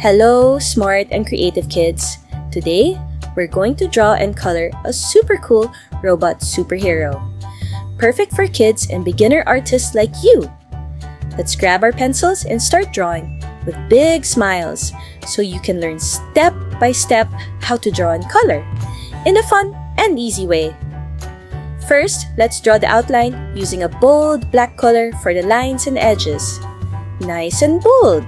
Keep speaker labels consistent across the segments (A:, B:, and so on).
A: Hello, smart and creative kids! Today, we're going to draw and color a super cool robot superhero. Perfect for kids and beginner artists like you! Let's grab our pencils and start drawing with big smiles so you can learn step by step how to draw and color in a fun and easy way. First, let's draw the outline using a bold black color for the lines and edges. Nice and bold!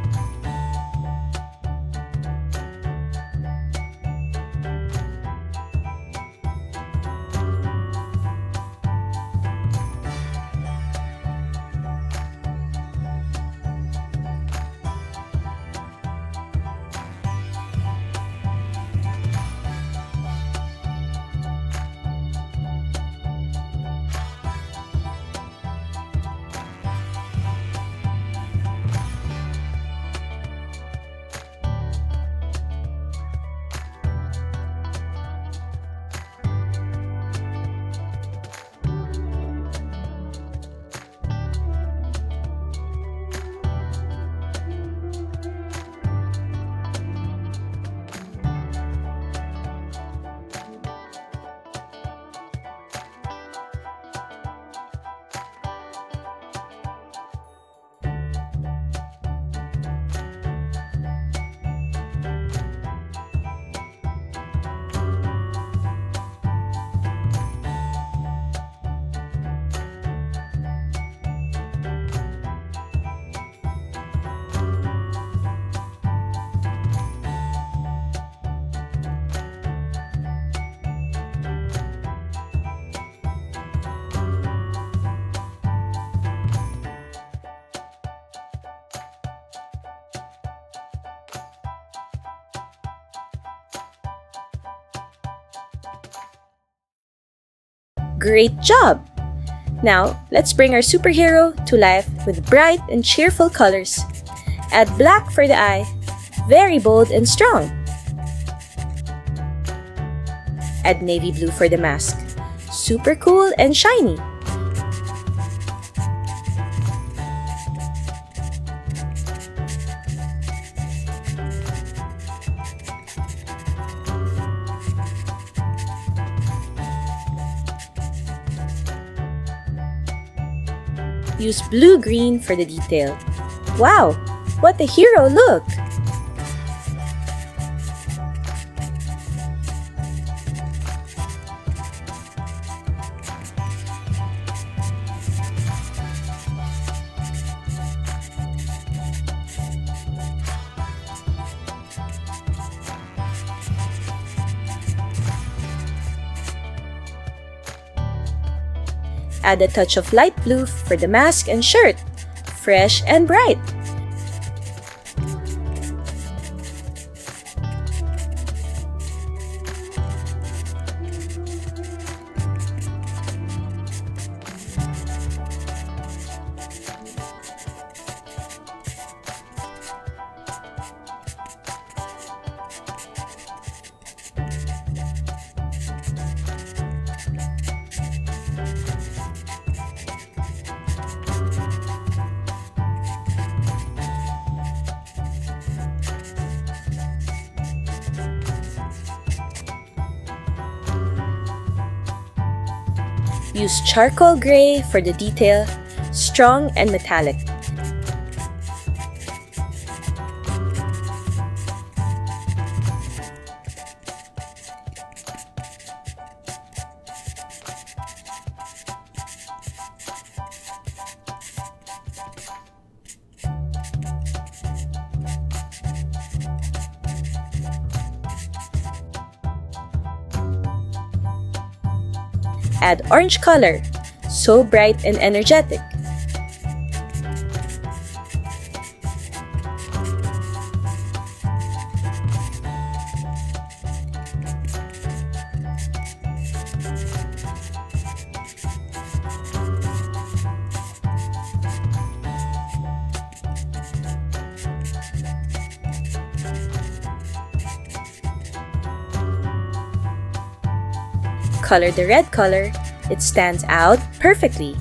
A: Great job! Now, let's bring our superhero to life with bright and cheerful colors. Add black for the eye, very bold and strong. Add navy blue for the mask, super cool and shiny. Use blue-green for the detail. Wow! What a hero look! Add a touch of light blue for the mask and shirt, fresh and bright. Use charcoal gray for the detail, strong and metallic. Add orange color, so bright and energetic. Color the red color, it stands out perfectly.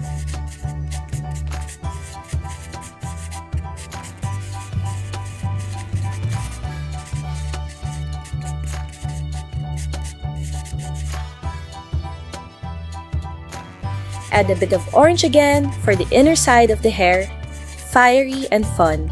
A: Add a bit of orange again for the inner side of the hair. Fiery and fun.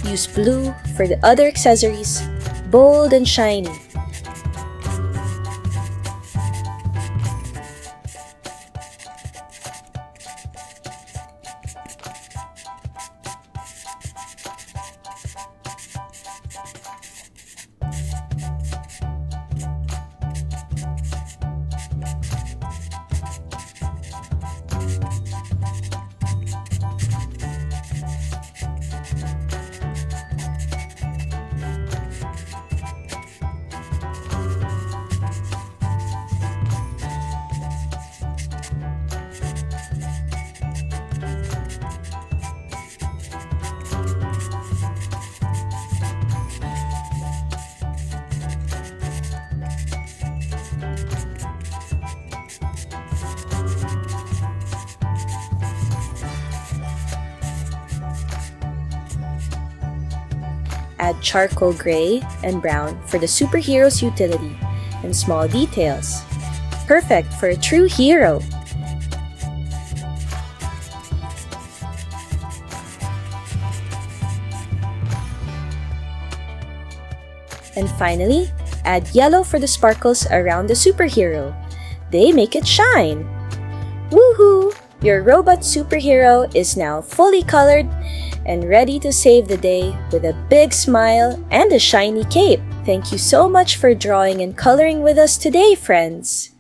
A: Use blue for the other accessories, bold and shiny. Add charcoal gray and brown for the superhero's utility and small details. Perfect for a true hero! And finally, add yellow for the sparkles around the superhero. They make it shine! Woohoo! Your robot superhero is now fully colored and ready to save the day with a big smile and a shiny cape. Thank you so much for drawing and coloring with us today, friends!